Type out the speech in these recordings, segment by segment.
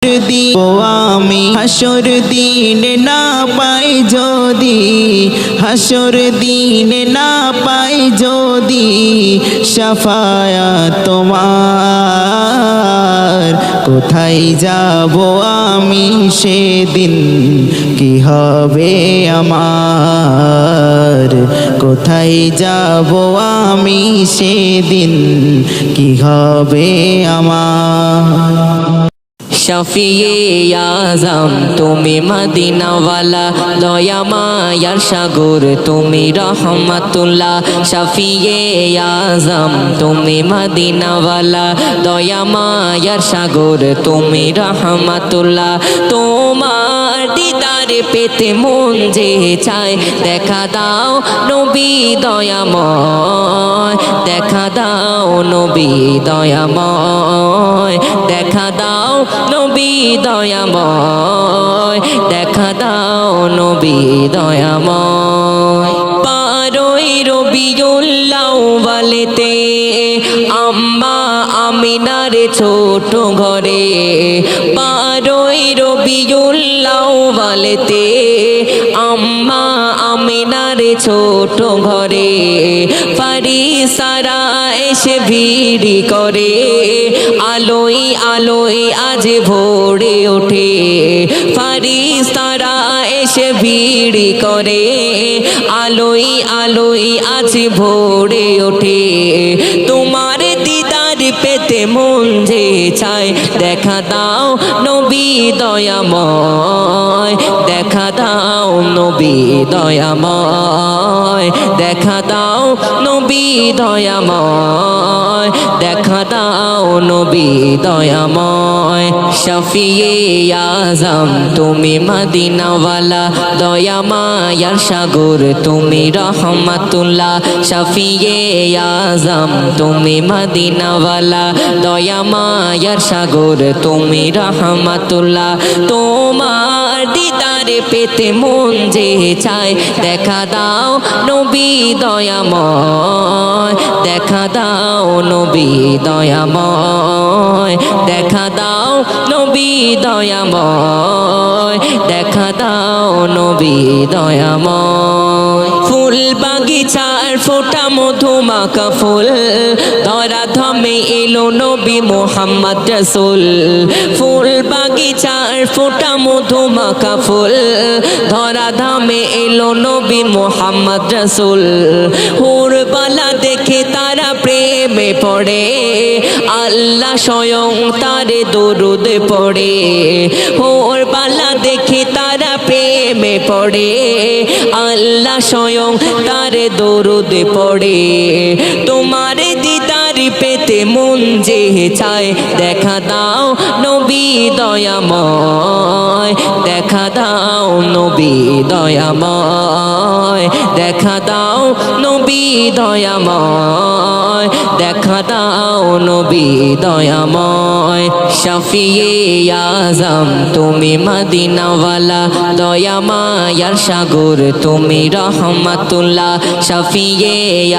দিব আমি হাসর দিন না পাই যদি, হাসর দিন না পাই যদি শাফায়াত তোমার। কোথায় যাব আমি সেদিন, কি হবে আমার? কোথায় যাব আমি সেদিন, কি হবে আমার? শফিয়ে আজম তুমি মদিনাওয়ালা, দয়া মায়ার সাগর তুমি রহমতুল্লাহ। শফিয়ে আজম তুমি মদিনাওয়ালা, দয়া মায়ার সাগর তুমি রহমতুল্লাহ। তোমার দিদার পেতে মন যে চায়, দেখা দাও নবী দয়াময়, দেখা দাও নবী দয়াময়, দেখা দাও নবী দয়াময়, দেখা দাও নবী দয়াময়। 12ই রবিউল আউয়ালেতে আম্মা আমিনার ছোট ঘরে, 12ই রবিউল আউয়ালেতে আম্মা আমিনার ছোট ঘরে, ফারিস্তারা এসে ভিড় করে, আলোয় আলোয় আজ ভোরে ওঠে। ফারিস্তারা এসে ভিড় করে, আলোয় আলোয় আজ ভোরে ওঠে। তোমার দিদার পেতে মন যে চায়, দেখা দাও নবী দয়াময়, দেখা দাও নবী দয়াময়, দেখা দাও নবী দয়াময়, দেখা দাও নবী দয়াময়। শফিয়ে আজম তুমি মদিনাওয়ালা, দয়া মায়ার সাগর তুমি রহমতুল্লাহ। শফিয়ে আজম তুমি মদিনাওয়ালা, দয়া মায়ার সাগর তুমি রহমতুল্লাহ। তোমার দিদার পেতে মন যে চায়, দেখা দাও নবী দয়াময়, দেখা দাও নবী দয়াময়, দেখা দাও নবী দয়াময়, দেখা দাও নবী দয়াময়। ফুল বাগিচার ফোটা মধুমাখা ফুল, ধরা ধামে এলো নবী মুহাম্মদ রাসূল। ফুল বাগিচার ফোটা মধুমাখা ফুল, ধরা ধামে এলো নবী মুহাম্মদ রাসূল। হুরবালা দেখে তারা প্রেমে পড়ে, আল্লাহ স্বয়ং তারে দরুদ পড়ে। হুরবালা দেখে তারা প্রেমে পড়ে, আল্লাহ স্বয়ং তারে দরুদ পড়ে। তোমার দিদার পেতে মন যে চায়, দেখা দাও নবী দয়াময়, দেখা দাও নবী দয়াময়, দেখা দাও নবী দয়াময়, দেখা দাও নবী দয়াময়। শফিয়ে আজম তুমি মদিনাওয়ালা, দয়া মায়ার সাগর তুমি রহমতুল্লাহ। শফিয়ে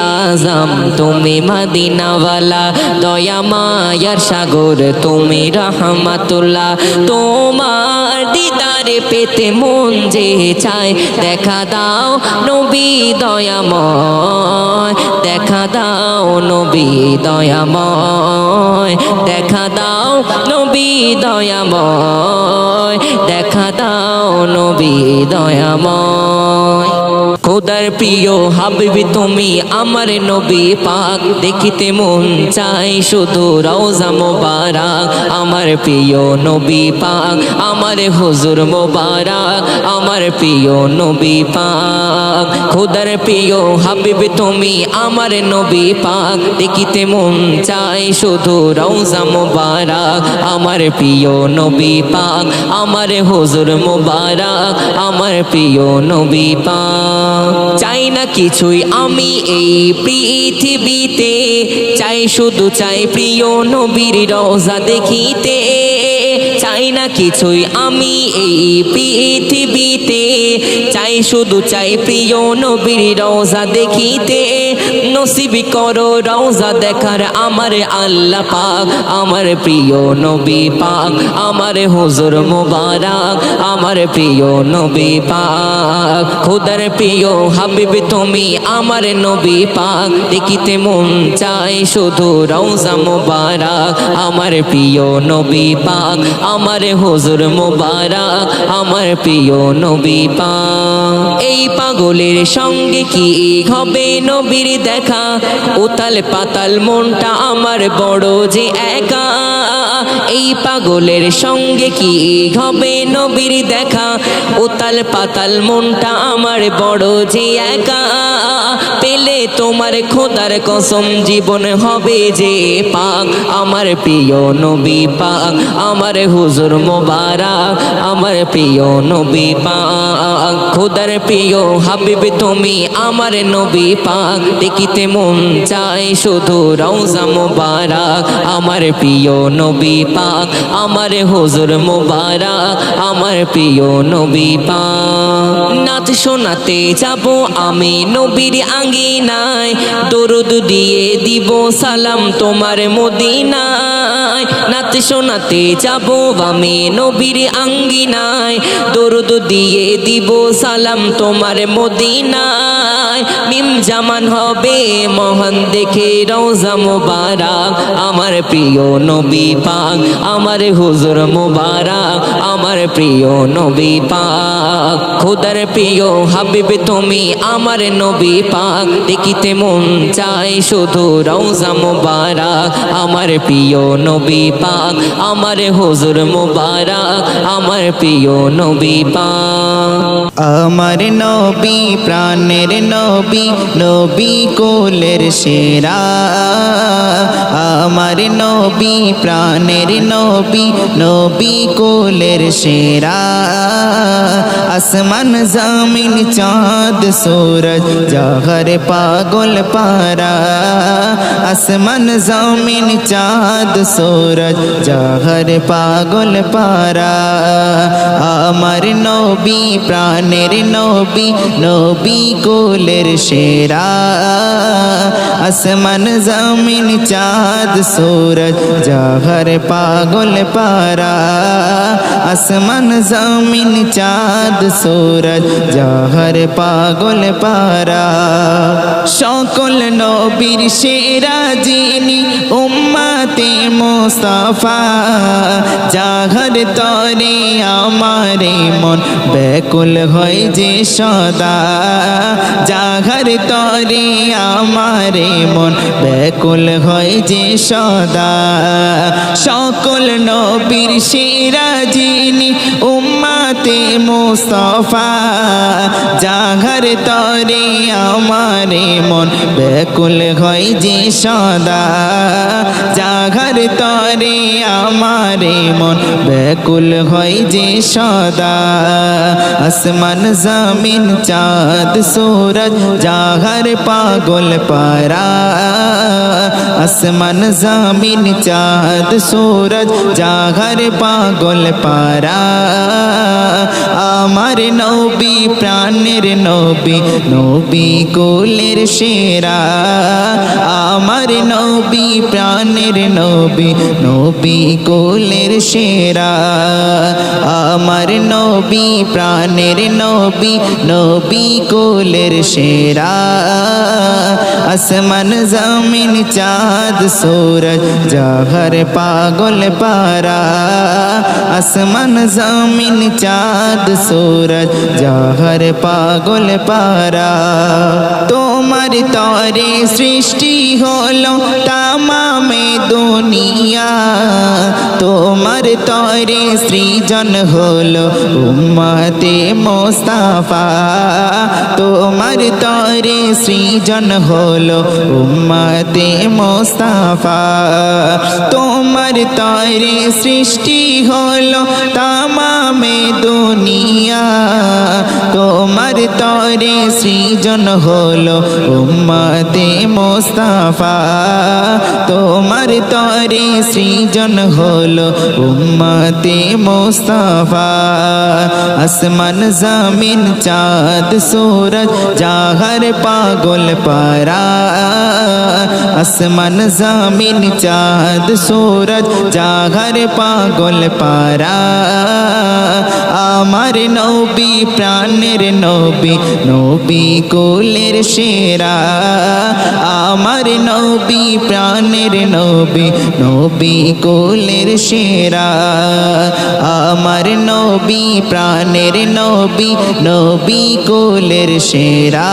আজম তুমি মদিনাওয়ালা, দয়া মায়ার সাগর তুমি রহমতুল্লাহ। তোমার দিদার পেতে মন যে চায়, দেখা দাও নবী দয়াময়, দেখা দাও নবী দয়াময়, দেখা দাও নবী দয়াময়, দেখা দাও নবী দয়াময়। খোদার প্রিয় হাবিবি তুমি আমার নবী পাক, দেখিতে মন চাই শুধু রওজা মোবারক। আমার প্রিয় নবী পাক, আমার হুজুর মোবারক, আমার প্রিয় নবী পাক। খোদার প্রিয় হাবিবি তুমি আমার নবী পাক, দেখিতে মন চাই শুধু রওজা মোবারক। আমার প্রিয় নবী পাক, আমার হুজুর মোবারক, আমার প্রিয় নবী পাক। চাই না কিছুই আমি এই পৃথিবীতে, চাই শুধু চাই প্রিয় নবীর রওজা দেখিতে। চাই না কিছুই আমি এই পৃথিবীতে, চাই শুধু চাই প্রিয় নবীর রওজা দেখিতে। নসিব করো রওজা দেখার আমার আল্লাহ পাক, আমার প্রিয় নবী পাক, আমার হুজুর মুবারক, আমার প্রিয় নবী পাক। খোদার প্রিয় হাবিব তুমি আমার নবী পাক, দেখিতে মন চাই শুধু রওজা মুবারক, আমার প্রিয় নবী পাক, আমার হুজুর মুবারক, আমার প্রিয় নবী পাক। এই পাগলের সঙ্গে কি হবে নবীর দেখা, উতাল পাতাল মনটা আমার বড় যে একা। এই পাগলের সঙ্গে কি হবে নবীর দেখা, উতাল পাতাল মনটা আমার বড় যে একা। পেলে তোমার খোদার কসম জীবন হবে যে পাক, আমার প্রিয় নবী পাক, আমার হুজুর মুবারক, আমার প্রিয় নবী পাক। খোদার প্রিয় হাবিব তুমি আমার নবী পাক, দেখিতে মন চাই শুধু রওজা মুবারক, আমার প্রিয় নবী পাক, আমার হুজুর মুবারক, আমার প্রিয় নবী পাক। নাচ শোনাতে যাব আমি নবীর আঙ্গিনায়, দরুদ দিয়ে দিব সালাম তোমার মদিনায়। নাচ শোনাতে যাব আমি নবীর আঙ্গিনায়, দরুদ দিয়ে দিব সালাম তোমার মদিনায়। মিম জামান হবে মহান দেখে রওজা মুবারক, আমার প্রিয় নবী পাক, আমার হুজুর মুবারক, আমার প্রিয় নবী পাক। খোদার প্রিয় হাবিব তুমি আমার নবী পাক, দেখিতে মন চাই শুধু রওজা মুবারক, আমার প্রিয় নবী পাক, আমার হুজুর মুবারক, আমার প্রিয় নবী পাক। আমার নবী প্রাণের নবী, নবী কোলের সেরা। আমার নবী প্রাণের নবী, নবী কোলের সেরা। আসমান জমিন চাঁদ সূরজ জাগর পাগল পারা। আসমান জমিন চাঁদ সূরজ জাগর পাগল পারা। আমার নবী প্রাণের নবী, নবী কোলের সেরা। আসমান জমিন চাঁদ সূরজ জাগর পাগল পারা। আসমান জমিন চাঁদ সূরজ জাগর পাগল পারা। সকল নবীর সেরা যিনি উম্মতে মুস্তাফা, জাগর তরে আমারে মন ব্যাকুল হয় যে সদা। জাগর তরে আমারে মন ব্যাকুল হয় যে সদা। সকল নবীর সেরা যিনি উম্মতে মুস্তাফা, জাগর তরে আমারে মন ব্যাকুল হয় যে সদা। জাগর তরে আমারে মন ব্যাকুল হয় যে সদা। আসমান জমিন চাঁদ সূরজ জাগর পাগল পারা। আসমান জমিন চাঁদ সূরজ জাগর পাগল পারা। আমার নবী প্রাণের নবী, নবী কোলের সেরা। আমার নবী প্রাণের নবী, নবী কোলের সেরা। আমার নবী প্রাণের নবী, নবী কোলের সেরা। আসমান জমিন চাঁদ সূরজ জাগর পাগল পারা। আসমান জমিন চাঁদ সূরজ জাগর পাগল পারা। তোমার তরে সৃষ্টি হলো তামামে দুনিয়া। তোমার তরে সৃজন হলো উম্মতে মুস্তাফা। তোমার তরে সৃজন হলো উম্মতে মুস্তাফা। তোমার তরে সৃষ্টি হলো তামামে দুনিয়া তোমার তরে সৃজন হলো উম্মতে মুস্তাফা তোমার তরে সৃজন হলো উম্মতে মুস্তাফা আসমান জমিন চাঁদ সূরজ জাগর পাগল পারা আসমান জমিন চাঁদ সূরজ জাগর পাগল পারা আমার নবী প্রাণের নবী নবী কুলের সেরা আমার নবী প্রাণের নবী নবী কুলের সেরা আমার নবী প্রাণের নবী নবী কুলের সেরা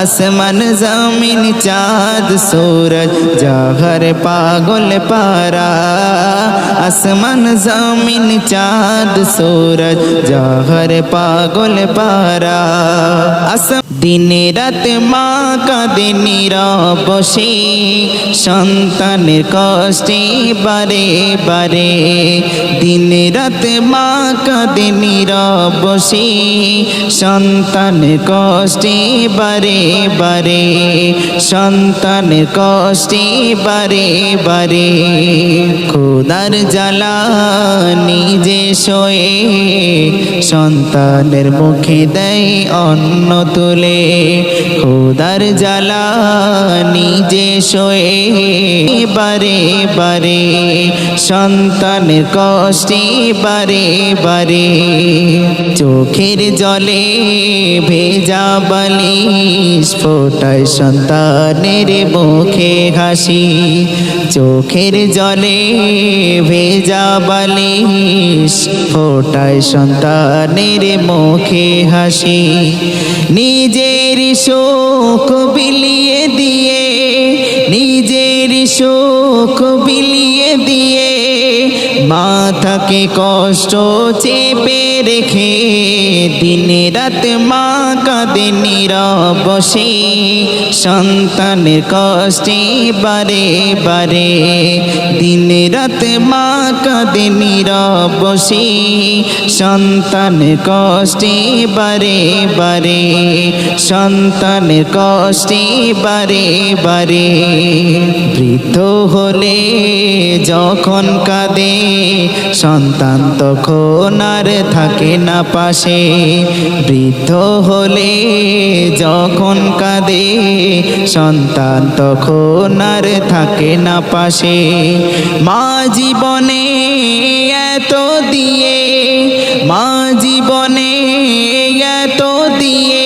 আসমান জমিন চাঁদ সূরজ জাগর পাগল পারা আসমান জমিন চাঁদ সূরজ জাগর পাগল পারা দিন রাত মা কাঁদে নীরবসে সন্তানের কষ্টে বারে বারে দিন রাত মা কাঁদে নীরবসে সন্তানের কষ্টে বারে বারে সন্তানের কষ্টে বারে বারে খোদার জ্বালা নিজে শোয়ে সন্তানের মুখে দেয় অন্ন তুলে খোদার জ্বালা নিজে শোয়ে বারে বারে সন্তানের কষ্টে বারে বারে চোখের জলে ভেজা বালিশ ফোটায় সন্তানের মুখে হাসি চোখের জলে ভেজা বালিশ ফোটায় সন্তানের মুখে হাসি নিজের শোক বিলিয়ে দিয়ে নিজের শোক বিলিয়ে দিয়ে মাথাকে কষ্ট চেপে রেখে দিন রাত মা কাঁদে নীরবসে সন্তানের কষ্টে বারে বারে দিন রাত মা কাঁদে নীরবসে সন্তানের কষ্টে বারে বারে সন্তানের কষ্টে বারে বারে বৃদ্ধ হলে যখন কাঁদে সন্তান তখন আর থাকে না পাশে বৃদ্ধ হলে যখন কাঁদে সন্তান তখন আর থাকে না পাশে মা জীবনে এত দিয়ে মা জীবনে এত দিয়ে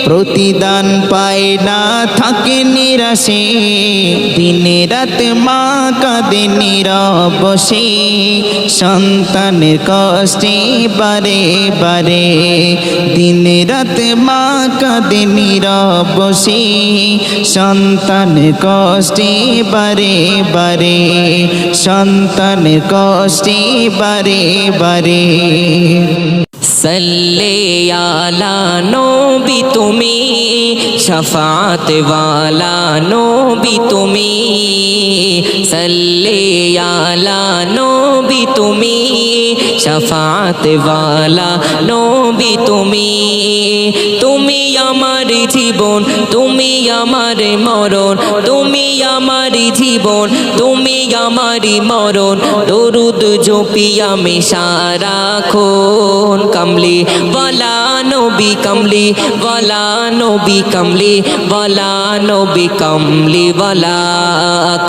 প্রতিদান পায় না থাকে নিরাশে দিন রাত মা কাঁদে নীরবসে সন্তানের কষ্টে বারে বারে দিন রাত মা কাঁদে নীরবসে সন্তানের কষ্টে বারে বারে সন্তানের কষ্টে বারে বারে सल्ले आला नबी तुमी शफात वाला नबी तुमी सल्ले आला नबी तुमी शफात वाला नबी तुमी तुमी আমার জীবন তুমি আমার মরণ তুমি আমার জীবন তুমি আমার মরণ দরুদ জপি আমি সারাক্ষণ কমলি ওয়ালা নবী কমলি ওয়ালা নবী কমলি ওয়ালা নবী কমলি ওয়ালা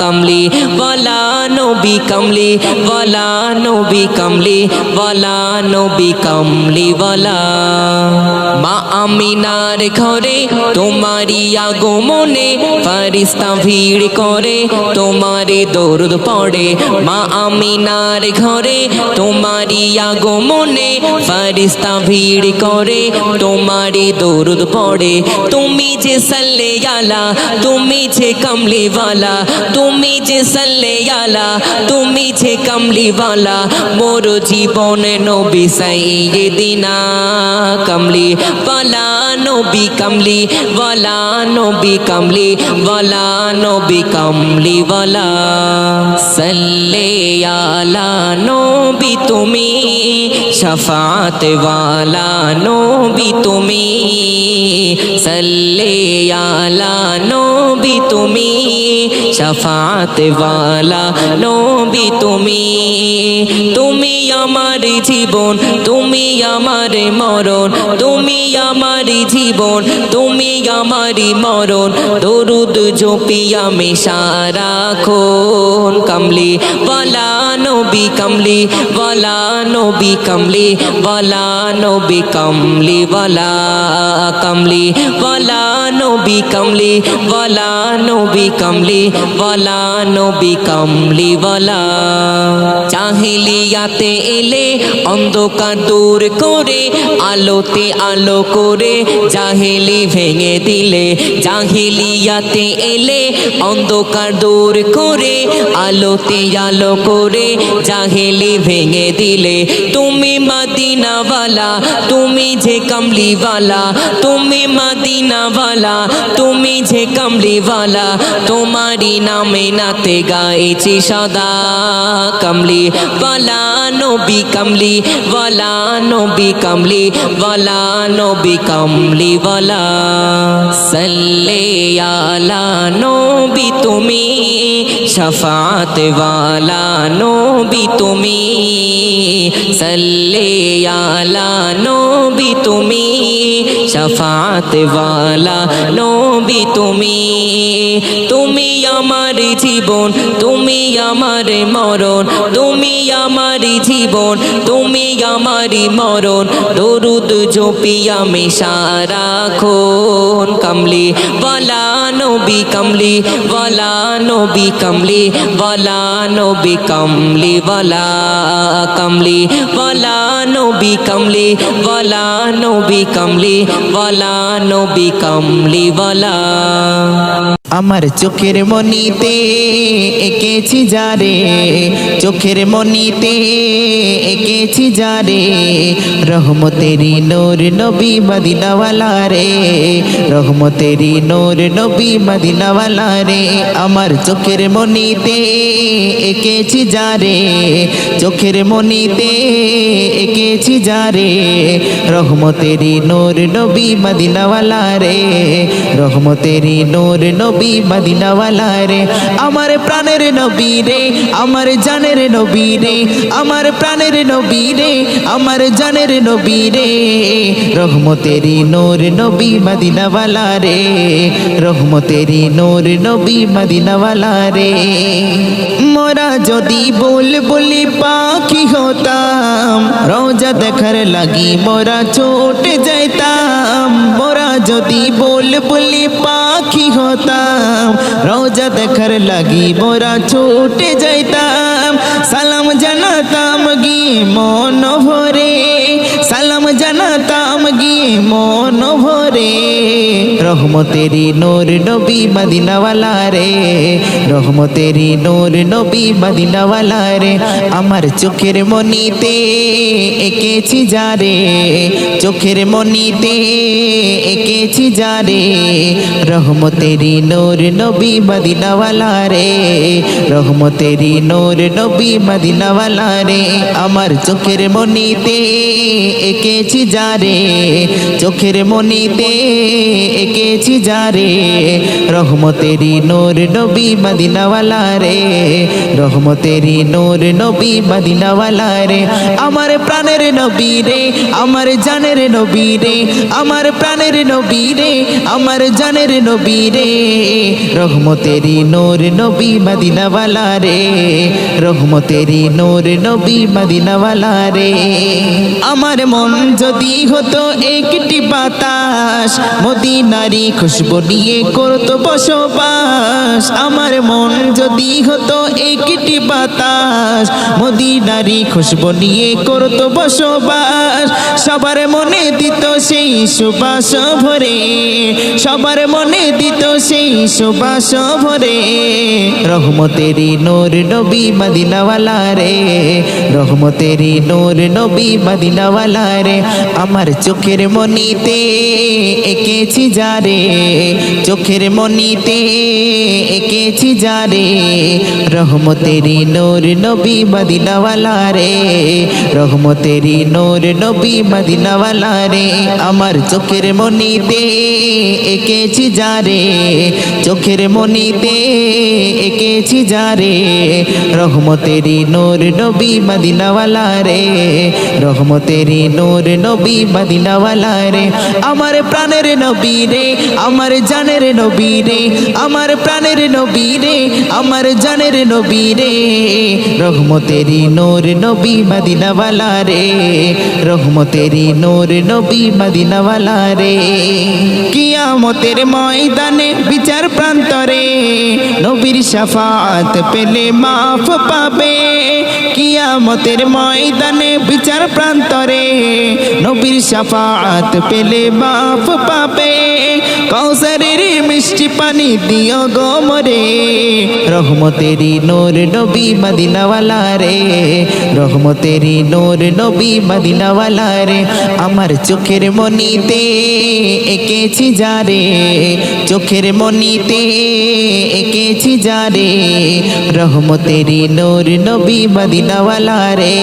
কমলি ওয়ালা নবী কমলি ওয়ালা নবী কমলি ওয়ালা নবী কমলি ওয়ালা মা আমিনার ঘরে তোমারি আগমনে ফারিস্তা ভিড় করে তোমারে দরুদ পড়ে মা আমিনার ঘরে তোমারি আগমনে ফারিস্তা ভিড় করে তোমারে দরুদ পড়ে তুমি যে সাল্লে আলা তুমি যে কমলি ওয়ালা তুমি যে সাল্লে আলা তুমি যে কমলি ওয়ালা মোর জীবনে নবী সাইয়্যিদিনা কমলি ওয়ালা নবী কমলি ওয়ালা নবী কমলি ওয়ালা নবী কমলি ওয়ালা সাল্লে আলা নবী তুমি শফাত ওয়ালা নবী তুমি সাল্লি আলা নবী তুমি শফাত ওয়ালা নবী তুমি তুমি আমার জীবন তুমি আমার মরণ তুমি আমার জীবন তুমি আমার মরণ দরুদ জপি আমি সারাক্ষণ কামলি ওয়ালা নবী কামলি ওয়ালা নবী কামলি ওয়ালা নবী কামলি ওয়ালা কামলি ওয়ালা নবী কামলি ওয়ালা নবী কামলি ওয়ালা নবী কামলি ওয়ালা জাহিলিয়াতে এলে অন্ধকার দূর করে আলোতে আলো করে জাহিলি ভেঙে দিলে জাহিলিয়াতে এলে অন্ধকার দূর করে আলোতে আলো করে জাহিলি ভেঙে দিলে তুমি মদিনাওয়ালা তুমি যে কামলিওয়ালা তুমি মদিনাওয়ালা তুমি যে কামলিওয়ালা তোমারি নামে নাতে গাইছি সদা কামলি ওয়ালা নবী কামলি ওয়ালা নবী কামলি ওয়ালা নবী কামলি ওয়ালা সাল্লি আলা নবী তুমি শফাত ওয়ালা নবী তুমি সাল্লি আলা নবী তুমি শফাত ওয়ালা নবী তুমি তুমি আমার জীবন তুমি আমার মরণ তুমি আমার জীবন তুমি আমার মরণ দরুদ জপি আমি সারাক্ষণ কামলি ওয়ালা নবী কামলি ওয়ালা নবী কামলি ওয়ালা নবী কামলি ওয়ালা কামলি ওয়ালা নবী কামলি ওয়ালা নবী কামলি ওয়ালা নবী কামলি ওয়ালা আমার চোখের মনিতে এঁকেছি যারে চোখের মনিতে এঁকেছি যারে রহমতেরি নূর নবী মদিনাওয়ালা রে রহমতেরি নূর নবী মদিনাওয়ালা রে আমার চোখের মনিতে এঁকেছি যারে চোখের মনিতে এঁকেছি যারে রহমতেরি নূর নবী মদিনাওয়ালা রে রহমতেরি নূর নবী মদিনাওয়ালা রে আমার প্রাণের নবী রে আমার জানের নবী রে আমার প্রাণের নবী রে আমার জানের নবী রে রহমতেরি নূর নবী মদিনাওয়ালা রে রহমতেরি নূর নবী মদিনাওয়ালা রে মোরা যদি বুলবুলি পাখি হতাম রোজা দেখার লাগি মোরা ছোটে যাইতাম মোরা যদি বুলবুলি পাখি হতাম রোজা দেখার লাগি মোরা ছোটে যাইতাম সালাম জানাতাম গিয়ে মন ভরে সালাম জানাতাম গিয়ে মন ভরে রহমতেরি নূর নবী মদিনাওয়ালা রে রহমতেরি নূর নবী মদিনাওয়ালা রে আমার চোখের মনিতে এঁকেছি যারে চোখের মনিতে এঁকেছি যারে রহমতেরি নূর নবী মদিনাওয়ালা রে রহমতেরি নূর নবী মদিনাওয়ালা রে আমার চোখের মনিতে এঁকেছি যারে চোখের মনিতে এঁকেছি যারে রহমতেরি নূর নবী মদিনাওয়ালা রে রহমতেরি নূর নবী মদিনাওয়ালা রে আমার প্রাণের নবী রে আমার জানের নবী রে আমার প্রাণের নবী রে আমার জানের নবী রে রহমতেরি নূর নবী মদিনাওয়ালা রে রহমতেরি নূর নবী মদিনাওয়ালা রে আমার মন যদি হতো একটি বাতাস মদিনারি খুশবু নিয়ে করতো বসবাস আমার মন যদি হতো একটি বাতাস মদিনারি খুশবু নিয়ে করতো বসবাস সবার মনে দিত সেই সুবাস ভরে সবার মনে দিত সেই সুবাস ভরে রহমতেরি নূর নবী মদিনাওয়ালা রে রহমতেরি নূর নবী মদিনাওয়ালা রে আমার চোখের মনিতে এঁকেছি যারে যারে চোখের মনিতে এঁকেছি যারে রহমতেরি নূর নবী মদিনাওয়ালা রে রহমতেরি নূর নবী মদিনাওয়ালা রে আমার চোখের মনিতে এঁকেছি যারে চোখের মনিতে এঁকেছি যারে রহমতেরি নূর নবী মদিনাওয়ালা রে রহমতেরি নূর নবী মদিনাওয়ালা রে আমার প্রাণের নবী রে আমার জানের নবী রে আমার প্রাণের নবী রে আমার জানের নবী রে রহমতেরি নূর নবী মদিনাওয়ালা রে রহমতেরি নূর নবী মদিনাওয়ালা রে কিয়ামতের ময়দানে বিচার প্রান্তরে নবীর শাফাআত পেলে মাফ পাবে কিয়ামতের ময়দানে বিচার প্রান্তরে নবীর শাফাআত পেলে মাফ পাবে কাউসারের মিষ্টি পানি দিও গো মোরে রহমতেরি নূর নবী মদিনাওয়ালা রে রহমতেরি নূর নবী মদিনাওয়ালা রে আমার চোখের মনিতে এঁকেছি যারে চোখের মনিতে এঁকেছি যারে রহমতেরি নূর নবী মদিনাওয়ালা রে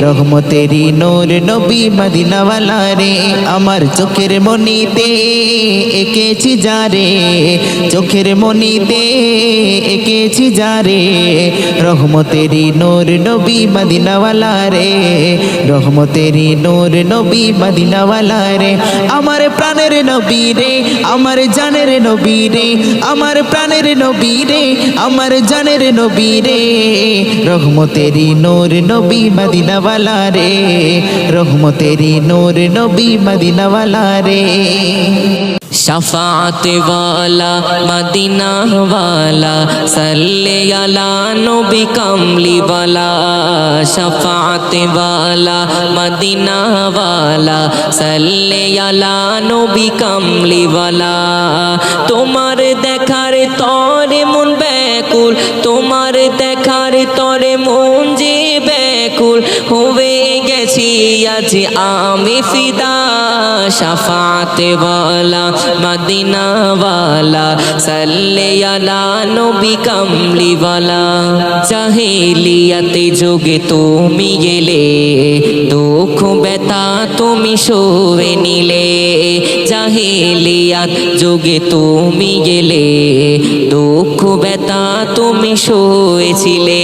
রহমতেরি নূর নবী মদিনাওয়ালা রে আমার চোখের মনিতে এঁকেছি যারে চোখের মনিতে এঁকেছি যারে রহমতেরি নূর নবী মদিনাওয়ালা রে রহমতেরি নূর নবী মদিনাওয়ালা রে আমার প্রাণের নবী রে আমার জানের নবী রে আমার প্রাণের নবী রে আমার জানের নবী রে রহমতেরি নূর নবী মদিনাওয়ালা রে রহমতেরি নূর নবী মদিনাওয়ালা রে शफाअत वाला मदीना वाला सल्ले अला नबी कमली वाला शफाअत वाला मदीना वाला सल्ले अला नबी कमली वाला তোমার দেখার তরে মন ব্যাকুল তোমার দেখার তরে মন যে ব্যাকুল হয়ে গেছি আজ আমি ফিদা शफाअत वाला मदीना वाला सल्ले अला नबी कमली वाला জাহেলিয়াতে যুগে তুমি গেলে দুঃখ ব্যথা তুমি সয়ে নিলে জাহেলিয়াত যুগে তুমি গেলে দুঃখ ব্যথা তুমি সয়েছিলে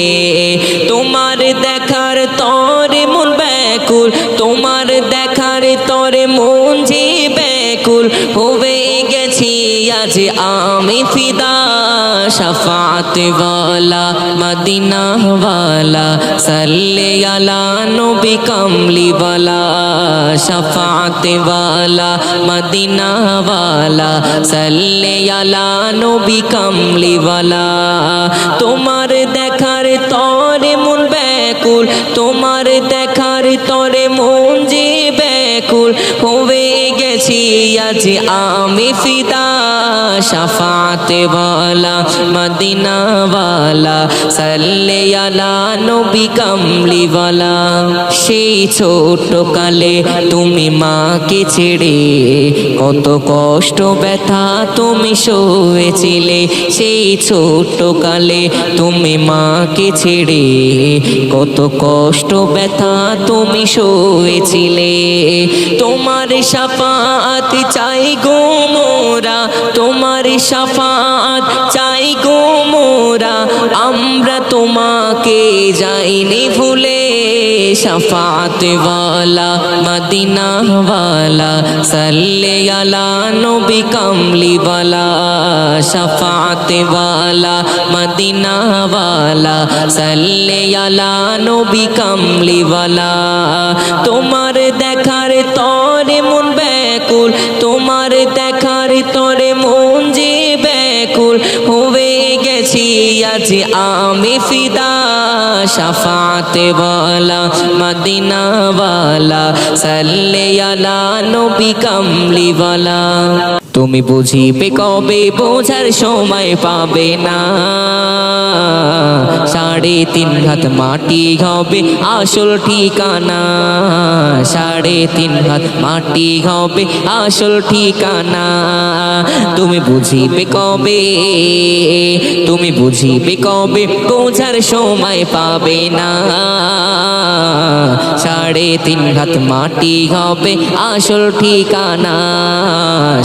তোমার দেখার তরে মন ব্যাকুল তোমার দেখার তরে মন যে ব্যাকুল হয়ে গেছি আজ আমি ফিদা शफाअत वाला मदीना वाला सल्ले अला नबी कमली वाला शफाअत वाला मदीना वाला सल्ले अला नबी कमली वाला তোমার দেখার তরে মন ব্যাকুল তোমার দেখার তরে মন যে ব্যাকুল হয়ে গেছি আজ আমি ফিদা शफाअत वाला मदीना वाला सल्ले अला नबी कमली वाला সেই ছোট কালে তুমি মাকে ছেড়ে কত কষ্ট ব্যথা তুমি সয়েছিলে সেই ছোট কালে তুমি মাকে ছেড়ে কত কষ্ট ব্যথা তুমি সয়েছিলে তোমার শাফাআত চাই গো মোরা তোমার শাফাআত চাই গো মোরা আমরা তোমাকে যাইনি ভুলে शफाअत वाला मदीना वाला सल्ले अला नबी कमली वाला शफाअत वाला मदीना वाला सल्ले अला नबी कमली वाला তোমার দেখার তরে মন ব্যাকুল তোমার দেখার তরে মন যে ব্যাকুল হয়ে গেছি আজ আমি ফিদা शफाअत वाला मदीना वाला सल्ले अला नबी कमली वाला তুমি বুঝিবে কবে বোঝার সময় পাবে না 3.5 হাত মাটি হবে আসল ঠিকানা 3.5 হাত মাটি হবে আসল ঠিকানা তুমি বুঝিবে কবে বোঝার সময় পাবে না 3.5 হাত মাটি হবে আসল ঠিকানা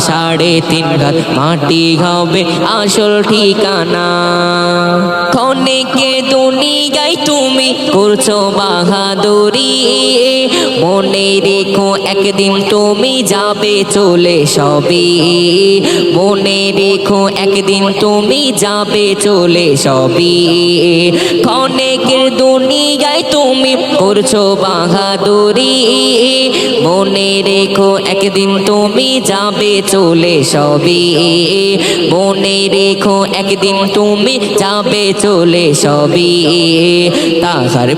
3.5 হাত মাটি হবে আসল ঠিকানা ক্ষণিকে দুনিয়ায় তুমি করছো বাহাদুরি মনে রেখো একদিন তুমি যাবে চলে সবই মনে রেখো একদিন তুমি যাবে চলে সবই ক্ষণিকের দুনিয়ায় তুমি করছো বাহাদুরি মনে রেখো একদিন তুমি যাবে চলে সবই মনে রেখো একদিন তুমি যাবে চলে সবই তাহার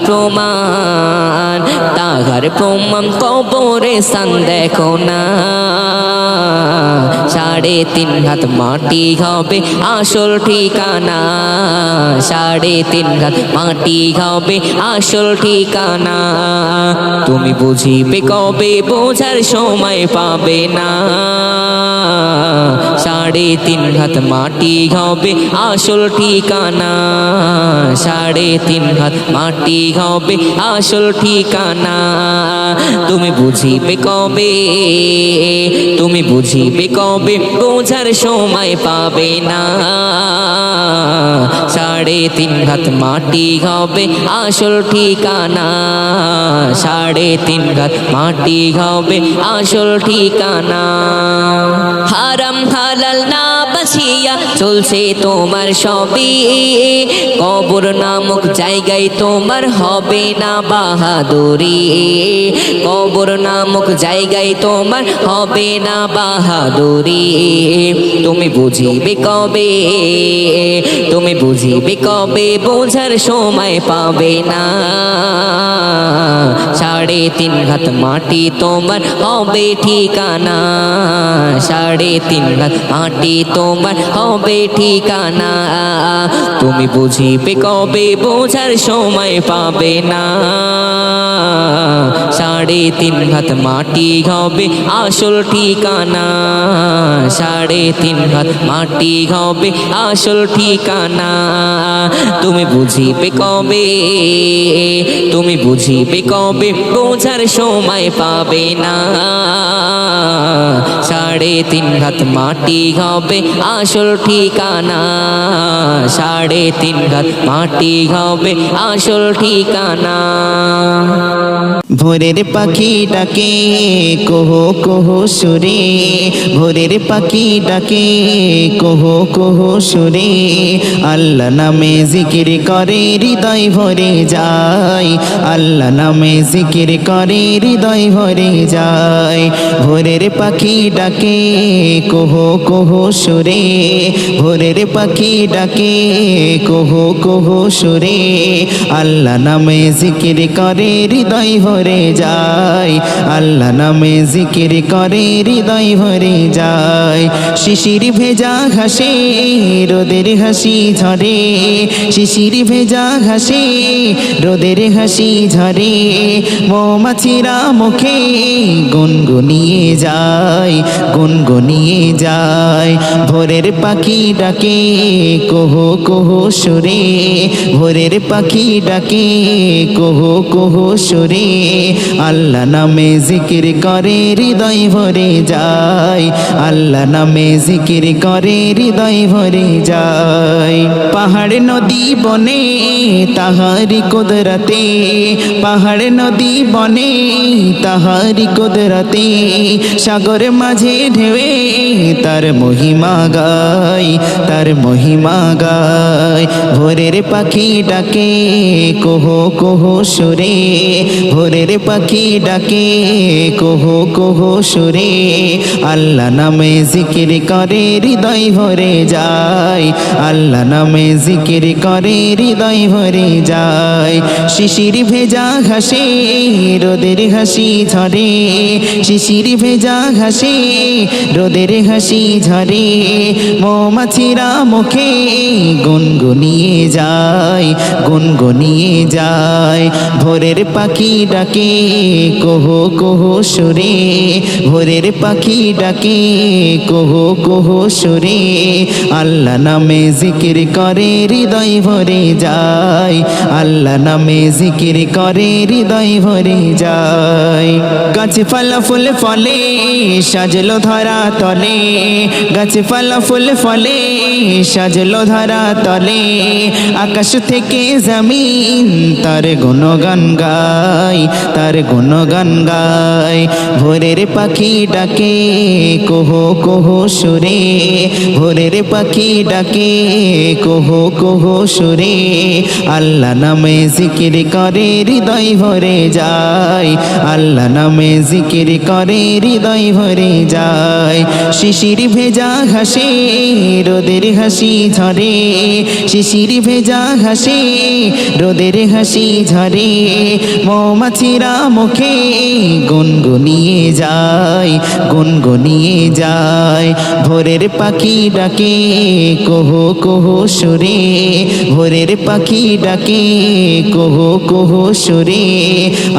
প্রমাণ কবরে সান দেখো না 3.5 হাত মাটি হবে আসল ঠিকানা 3.5 হাত মাটি হবে আসল ঠিকানা তুমি বুঝিবে কবে বোঝার সময় পাবে না 3.5 হাত মাটি হবে আসল ঠিকানা 3.5 হাত মাটি হবে আসল ঠিকানা তুমি বুঝিবে কবে বোঝার সময় পাবে না 3.5 হাত মাটি হবে আসল ঠিকানা 3.5 হাত মাটি হবে আসল ঠিকানা হারাম হালাল না বাছিয়া চলছে তোমার সবই কবর নামক জায়গায় তোমার হবে না বাহাদুরি কবর নামক জায়গায় তোমার হবে না বাহাদুরি তুমি বুঝিবে কবে বোঝার সময় পাবে না 3.5 হাত মাটি তোমার হবে ঠিকানা 3.5 হাত মাটি তোমার হবে ঠিকানা তুমি বুঝিবে কবে বোঝার সময় পাবে না 3.5 হাত মাটি হবে আসল ঠিকানা 3.5 হাত মাটি হবে আসল ঠিকানা তুমি বুঝিবে কবে বোঝার সময় পাবে না 3.5 হাত মাটি হবে আসল ঠিকানা 3.5 হাত মাটি হবে আসল ঠিকানা ভোরের পাখি ডাকে কোহো কোহো সুরে ভোরের পাখি ডাকে কোহো কোহো সুরে আল্লাহ নামে জিকির করে হৃদয় ভরে যায় আল্লাহ নামে জিকির করে হৃদয় ভরে যায় ভোরের পাখি ডাকে কোহো কোহো সুরে ভোরের পাখি ডাকে কোহো কোহো সুরে আল্লাহ নামে জিকির করে হৃদয় ভরে যায় আল্লাহ নামে জিকির করে হৃদয় ভরে যায় শিশির ভেজা ঘাসে রোদের হাসি ঝরে শিশির ভেজা ঘাসে রোদের হাসি ঝরে মৌমাছিরা মুখে গুনগুনিয়ে যায় ভোরের পাখি ডাকে কোহো কোহো সুরে ভোরের পাখি ডাকে কোহো কোহো সুরে আল্লাহ নামে জিকির করে হৃদয় ভরে যায় আল্লাহ নামে জিকির করে হৃদয় ভরে যায় পাহাড় নদী বনে তাহারি কুদরতে পাহাড় নদী বনে তাহারি কুদরতে সাগর মাঝে ঢেউয়ে তার মহিমা গায় ভোরের পাখি ডাকে কোহো কোহো সুরে ভোরের ভোরের পাখি ডাকে কুহু কুহু সুরে আল্লাহ নামে জিকির করে হৃদয় ভরে যায় আল্লাহ নামে জিকির করে হৃদয় ভরে যায় শিশির ভেজা ঘাসে রোদের হাসি ঝরে শিশির ভেজা ঘাসে রোদের হাসি ঝরে মৌমাছিরা মুখে গুনগুনিয়ে যায় গুনগুনিয়ে যায় ভোরের পাখি ডাকে কুহু কুহু সুরে ভোরের পাখি ডাকে কুহু কুহু সুরে আল্লাহ নামে জিকির করে হৃদয় ভরে যায় আল্লাহ নামে জিকির করে হৃদয় ভরে যায় গাছে ফল ফুল ফলে সাজলো ধরা তলে গাছে ফল ফুল ফলে সাজলো ধরা তলে আকাশ থেকে জমিন তার গুণগান গায় তার গুণগান গায় ভোরের পাখি ডাকে কুহু কুহু সুরে ভোরের পাখি ডাকে কুহু কুহু সুরে আল্লাহ নামে জিকির করে হৃদয় ভরে যায় আল্লাহ নামে জিকির করে হৃদয় ভরে যায় শিশির ভেজা ঘাসে রোদের হাসি ঝরে শিশির ভেজা ঘাসে রোদের হাসি ঝরে মৌমাছিরা মুখে গুনগুনিয়ে যায় গুনগুনিয়ে যায় ভোরের পাখি ডাকে কুহু কুহু সুরে ভোরের পাখি ডাকে কুহু কুহু সুরে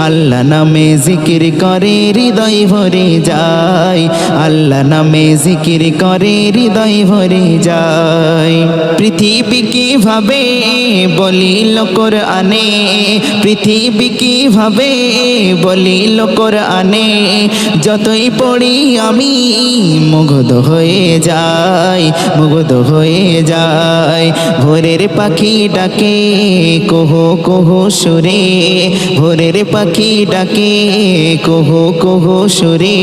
আল্লাহ নামে জিকির করে হৃদয় ভরে যায় আল্লাহ নামে জিকির করে হৃদয় ভরে যায় পৃথিবী কিভাবে বলিল কোরআনে পৃথিবী কিভাবে বলিল কোরআনে যতই পড়ি আমি মুগ্ধ হয়ে যাই মুগ্ধ হয়ে যাই ভোরের পাখি ডাকে কুহু কুহু সুরে ভোরের পাখি ডাকে কুহু কুহু সুরে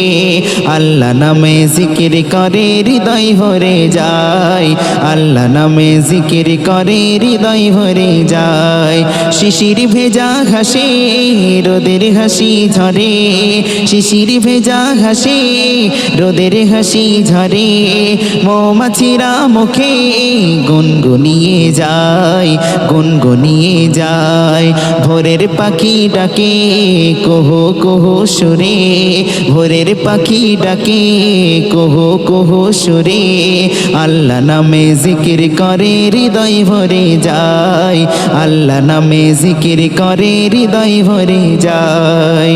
আল্লাহ নামে জিকির করে হৃদয় ভরে যায় আল্লাহ নামে জিকির করে হৃদয় ভরে যায় শিশির ভেজা ঘাসে রোদের হাসি ঝরে শিশির ভেজা ঘাসে রোদের হাসি ঝরে মৌমাছিরা মুখে গুনগুনিয়ে যায় গুনগুনিয়ে যায় ভোরের পাখি ডাকে কুহু কুহু সুরে ভোরের পাখি ডাকে কুহু কুহু সুরে আল্লাহ নামে জিকির করে হৃদয় ভরে যায় আল্লাহ নামে জিকির করে হৃদয় ভরে যায়